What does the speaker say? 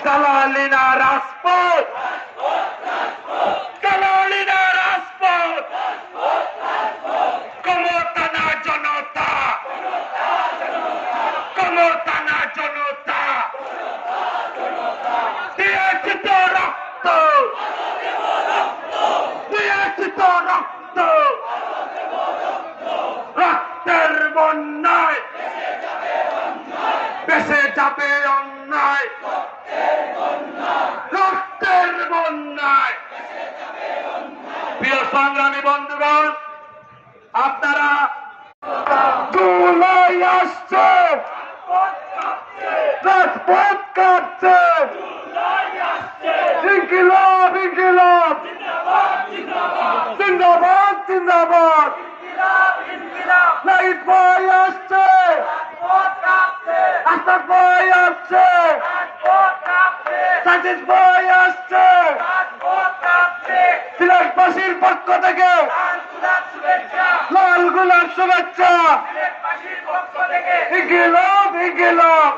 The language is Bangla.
দালালি না রাজপথ, দালালি না রাজপথ, ক্ষমতা না জনতা, ক্ষমতা না জনতা, দিয়েছি তো রক্ত, দিয়েছি তো রক্ত, রক্তের বন্যায় বেসে যাবে অন্যায়, রক্তের বন্যায়। প্রিয় সংগ্রামী বন্ধুগণ, আপনারা জুলাই আসছে, রাজপথ কাঁপছে, ইনকিলাব ইনকিলাব, জিন্দাবাদ জিন্দাবাদ, নাহিদ ভাই আসছে, আসাদ ভাই আসছে, সাজিদ ভাই আসছে, সিলেটবাসীর পক্ষ থেকে লাল গোলাপ শুভেচ্ছা, ইনকিলাব ইনকিলাব।